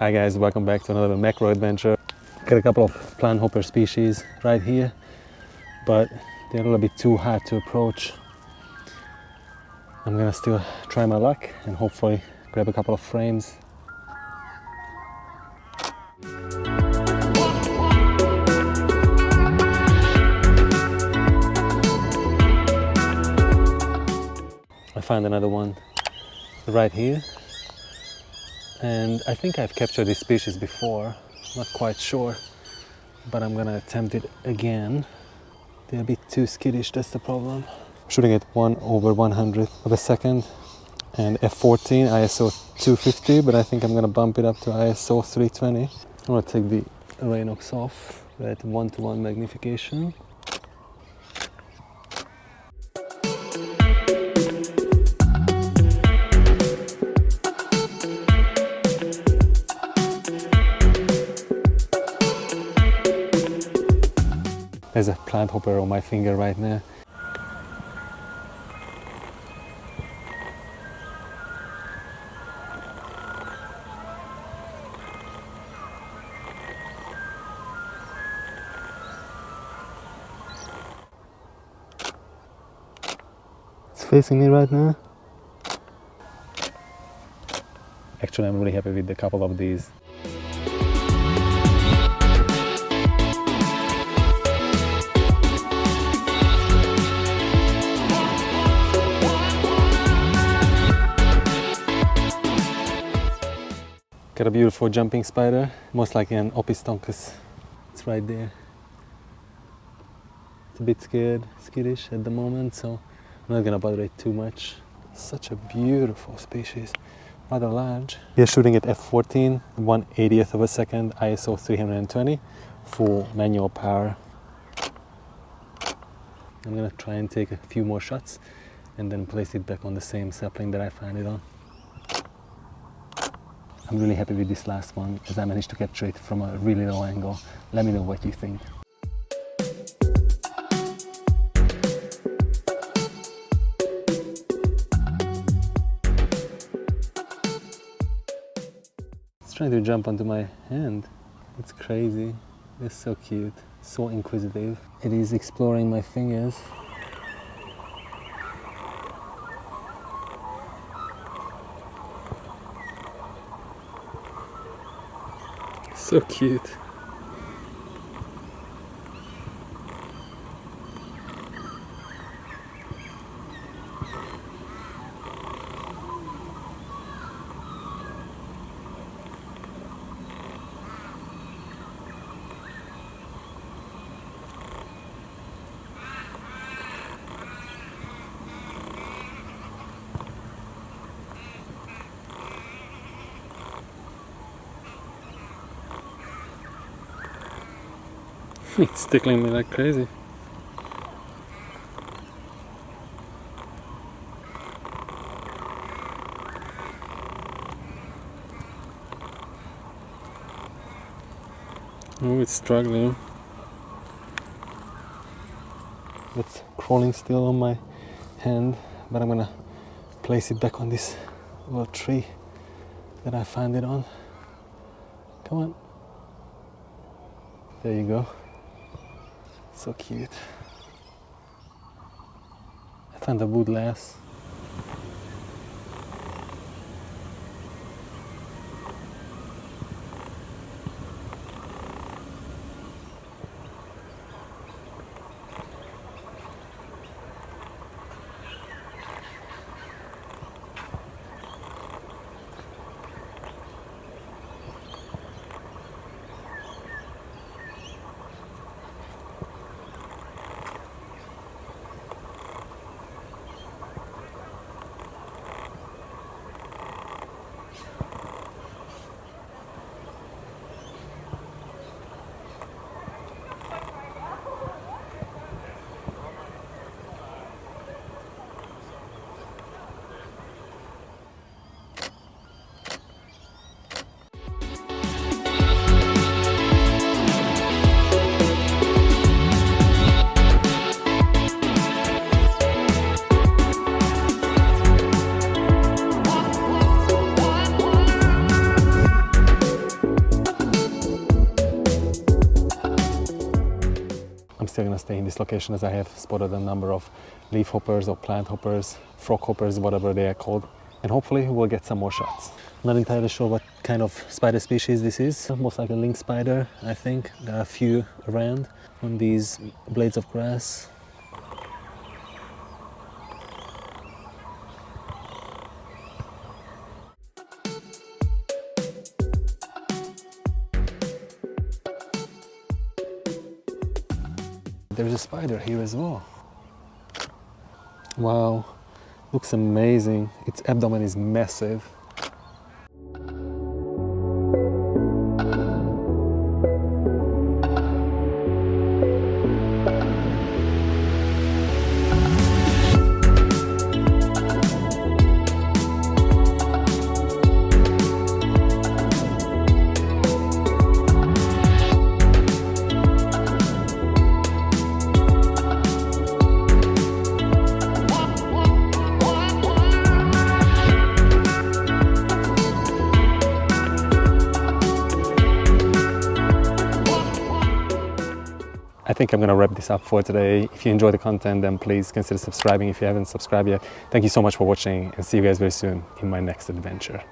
Hi guys, welcome back to another macro adventure. Got a couple of plant hopper species right here, but they're a little bit too hard to approach. I'm gonna still try my luck and hopefully grab a couple of frames. I found another one right here, and I think I've captured this species before, not quite sure, but I'm gonna attempt it again. They're a bit too skittish, that's the problem. I'm shooting at 1/100 of a second and f14 ISO 250, but I think I'm gonna bump it up to ISO 320. I'm gonna take the Raynox off at 1:1 magnification. There's a plant hopper on my finger right now. It's facing me right now. Actually, I'm really happy with a couple of these. Got a beautiful jumping spider, most likely an Opistonchus. It's right there. It's a bit skittish at the moment, so I'm not gonna bother it too much. Such a beautiful species, rather large. We're shooting at f14, 1/80th of a second, ISO 320, full manual power. I'm gonna try and take a few more shots and then place it back on the same sapling that I found it on. I'm really happy with this last one, as I managed to capture it from a really low angle. Let me know what you think. It's trying to jump onto my hand. It's crazy. It's so cute, so inquisitive. It is exploring my fingers. So cute. It's tickling me like crazy. Oh, it's struggling. It's crawling still on my hand, but I'm gonna place it back on this little tree that I found it on. Come on. There you go. So cute. I found a woodlouse. still gonna stay in this location as I have spotted a number of leafhoppers or plant hoppers, frog hoppers, whatever they are called. And hopefully we'll get some more shots. Not entirely sure what kind of spider species this is. Most like a lynx spider, I think. There are a few around on these blades of grass. There's a spider here as well. Wow, looks amazing. Its abdomen is massive. I think I'm going to wrap this up for today. If you enjoy the content, then please consider subscribing if you haven't subscribed yet. Thank you so much for watching, and see you guys very soon in my next adventure.